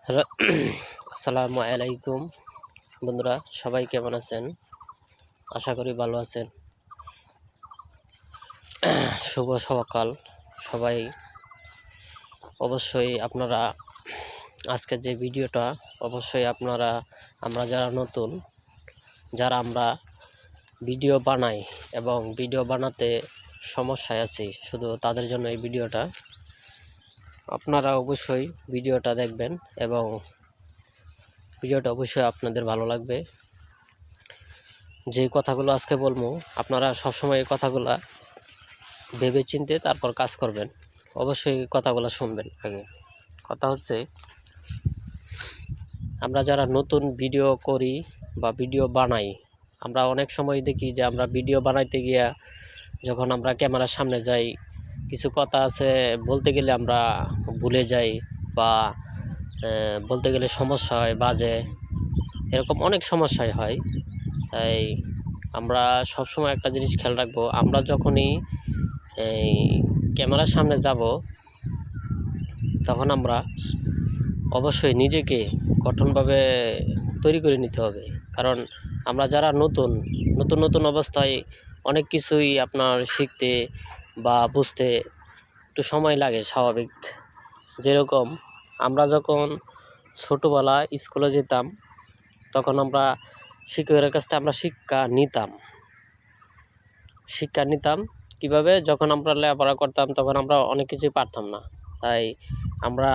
Hello আসসালামু আলাইকুম বন্ধুরা, সবাই কেমন আছেন? আশা করি ভালো আছেন। শুভ সকাল সবাই। অবশ্যই আপনারা আজকে যে ভিডিওটা অবশ্যই আপনারা আমরা যারা নতুন, যারা আমরা ভিডিও বানাই এবং ভিডিও বানাতে সমস্যায় আছি, শুধু তাদের জন্য এই ভিডিওটা। আপনারা অবশ্যই ভিডিওটা দেখবেন এবং ভিডিওটা অবশ্যই আপনাদের ভালো লাগবে। যে কথাগুলো আজকে বলবো আপনারা সবসময় এই কথাগুলো ভেবে চিনতে তারপর কাজ করবেন। অবশ্যই কথাগুলো শুনবেন। আগে কথা হচ্ছে, আমরা যারা নতুন ভিডিও করি বা ভিডিও বানাই, আমরা অনেক সময় দেখি যে আমরা ভিডিও বানাইতে গিয়া যখন আমরা ক্যামেরার সামনে যাই, কিছু কথা আছে বলতে গেলে আমরা ভুলে যাই বা বলতে গেলে সমস্যা হয়, বাজে, এরকম অনেক সমস্যাই হয়। তাই আমরা সবসময় একটা জিনিস খেয়াল রাখবো, আমরা যখনই এই ক্যামেরার সামনে যাব তখন আমরা অবশ্যই নিজেকে গঠনভাবে তৈরি করে নিতে হবে। কারণ আমরা যারা নতুন নতুন অবস্থায় অনেক কিছুই আপনার শিখতে বা বুঝতে একটু সময় লাগে, স্বাভাবিক। যেরকম আমরা যখন ছোটোবেলা স্কুলে যেতাম, তখন আমরা শিক্ষকের কাছ থেকে আমরা শিক্ষা নিতাম কীভাবে, যখন আমরা লেখাপড়া করতাম তখন আমরা অনেক কিছুই পারতাম না। তাই আমরা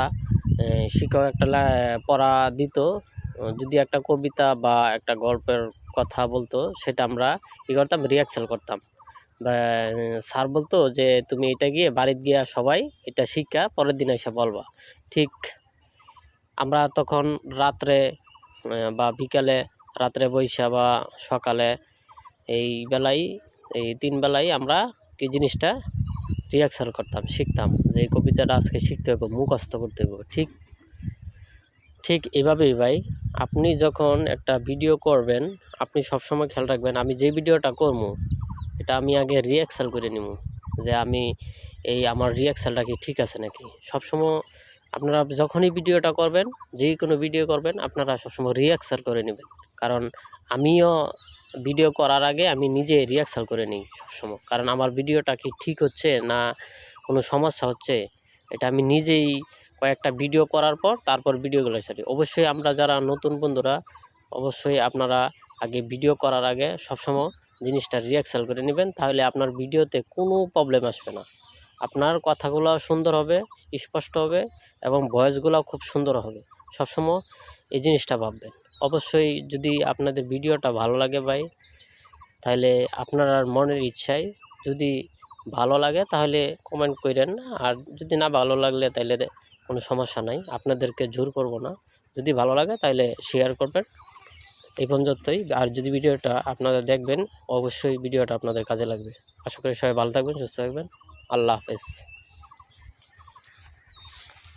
শিক্ষক একটা পড়া দিত, যদি একটা কবিতা বা একটা গল্পের কথা বলতো, সেটা আমরা কী করতাম, রিহার্সাল করতাম। বা স্যার বলতো যে তুমি এটা গিয়ে বাড়িতে গিয়ে সবাই এটা শিক্ষা পরের দিন এসে বলবা। ঠিক আমরা তখন রাত্রে বা বিকালে, রাত্রে বৈশা বা সকালে, এই বেলায়, এই 3 বেলায় আমরা কি জিনিসটা রিহার্সাল করতাম, শিখতাম যে এই কবিতাটা আজকে শিখতে হবে, মুখস্থ করতে হবে। ঠিক এভাবেই ভাই, আপনি যখন একটা ভিডিও করবেন, আপনি সবসময় খেয়াল রাখবেন, আমি যে ভিডিওটা করবো এটা আমি আগে রিহার্সাল করে নিব, যে আমি আমার রিহার্সালটা কি ঠিক আছে নাকি। সবসময় আপনারা যখনই ভিডিওটা করবেন, যেই কোনো ভিডিও করবেন, আপনারা সবসময় রিহার্সাল করে নেবেন। কারণ আমিও ভিডিও করার আগে আমি নিজে রিহার্সাল করে নিই সবসময়। কারণ আমার ভিডিওটা কি ঠিক হচ্ছে না কোনো সমস্যা হচ্ছে, এটা আমি নিজেই কয়েকটা ভিডিও করার পর তারপর ভিডিওগুলো ছাড়ি। অবশ্যই আমরা যারা নতুন বন্ধুরা, অবশ্যই আপনারা আগে ভিডিও করার আগে সবসময় জিনিসটা রিহার্সাল করে নেবেন, তাহলে আপনার ভিডিওতে কোনো প্রবলেম আসবে না। আপনার কথাগুলো সুন্দর হবে, স্পষ্ট হবে এবং ভয়েসগুলো খুব সুন্দর হবে। সবসময় এই জিনিসটা ভাববেন। অবশ্যই যদি আপনাদের ভিডিওটা ভালো লাগে ভাই, তাহলে আপনার মনের ইচ্ছায় যদি ভালো লাগে তাহলে কমেন্ট করেন, আর যদি না ভালো লাগলে তাহলে কোনো সমস্যা নাই, আপনাদেরকে জোর করব না। যদি ভালো লাগে তাহলে শেয়ার করবেন। এই পর্যন্তই। আর যদি ভিডিওটা আপনারা দেখবেন, অবশ্যই ভিডিওটা আপনাদের কাজে লাগবে। আশা করি সবাই ভালো থাকবেন, সুস্থ থাকবেন। আল্লাহ হাফেজ।